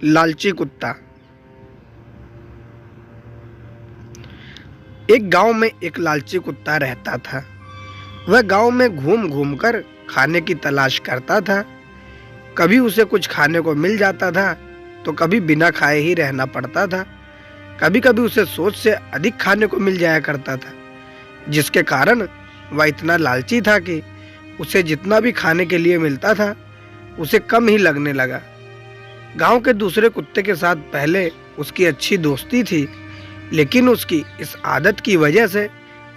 लालची कुत्ता। एक गांव में एक लालची कुत्ता रहता था। वह गांव में घूम घूम कर खाने की तलाश करता था। कभी उसे कुछ खाने को मिल जाता था तो कभी बिना खाए ही रहना पड़ता था। कभी कभी उसे सोच से अधिक खाने को मिल जाया करता था, जिसके कारण वह इतना लालची था कि उसे जितना भी खाने के लिए मिलता था उसे कम ही लगने लगा। गांव के दूसरे कुत्ते के साथ पहले उसकी अच्छी दोस्ती थी, लेकिन उसकी इस आदत की वजह से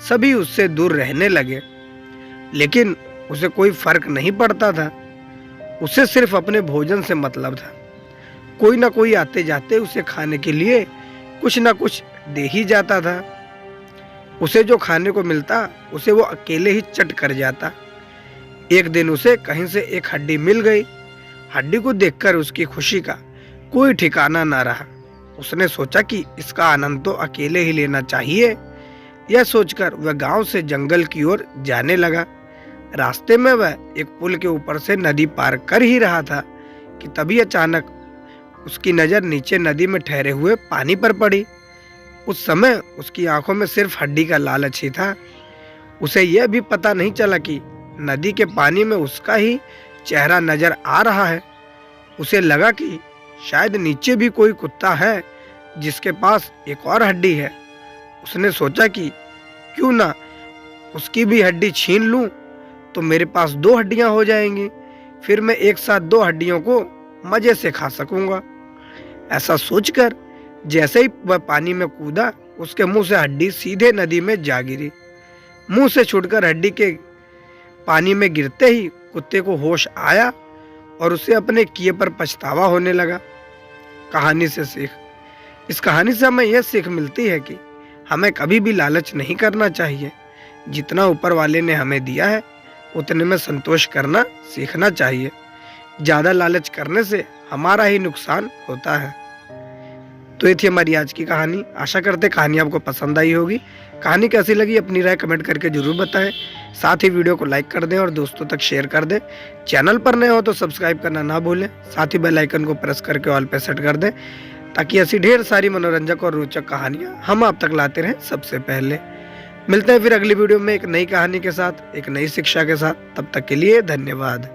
सभी उससे दूर रहने लगे। लेकिन उसे कोई फर्क नहीं पड़ता था। उसे सिर्फ अपने भोजन से मतलब था। कोई ना कोई आते जाते उसे खाने के लिए कुछ ना कुछ दे ही जाता था। उसे जो खाने को मिलता उसे वो अकेले ही चट कर जाता। एक दिन उसे कहीं से एक हड्डी मिल गई। हड्डी को देखकर उसकी खुशी का कोई ठिकाना ना रहा। उसने सोचा कि इसका आनंद तो अकेले ही लेना चाहिए। यह सोचकर वह गांव से जंगल की ओर जाने लगा। रास्ते में वह एक पुल के ऊपर से नदी पार कर ही रहा था कि तभी अचानक उसकी नजर नीचे नदी में ठहरे हुए पानी पर पड़ी। उस समय उसकी आंखों में सिर्फ हड्डी का लालच ही था। उसे यह भी पता नहीं चला कि नदी के पानी में उसका ही चेहरा नजर आ रहा है। उसे लगा कि शायद नीचे भी कोई कुत्ता है जिसके पास एक और हड्डी है। उसने सोचा कि क्यों ना उसकी भी हड्डी छीन लूं तो मेरे पास 2 हड्डियां हो जाएंगी। फिर मैं एक साथ 2 हड्डियों को मजे से खा सकूंगा। ऐसा सोचकर जैसे ही वह पानी में कूदा, उसके मुंह से हड्डी सीधे नदी में जा गिरी। मुंह से छूटकर हड्डी के पानी में गिरते ही कुत्ते को होश आया और उसे अपने किए पर पछतावा होने लगा। कहानी से सीख। इस कहानी से हमें यह सीख मिलती है कि हमें कभी भी लालच नहीं करना चाहिए। जितना ऊपर वाले ने हमें दिया है उतने में संतोष करना सीखना चाहिए। ज्यादा लालच करने से हमारा ही नुकसान होता है। तो ये थी हमारी आज की कहानी। आशा करते कहानी आपको पसंद आई होगी। कहानी कैसी लगी अपनी राय कमेंट करके जरूर बताएं। साथ ही वीडियो को लाइक कर दें और दोस्तों तक शेयर कर दें। चैनल पर नए हो तो सब्सक्राइब करना ना भूलें। साथ ही बेल आइकन को प्रेस करके ऑल पे सेट कर दें, ताकि ऐसी ढेर सारी मनोरंजक और रोचक कहानियां हम आप तक लाते रहें सबसे पहले। मिलते हैं फिर अगली वीडियो में एक नई कहानी के साथ, एक नई शिक्षा के साथ। तब तक के लिए धन्यवाद।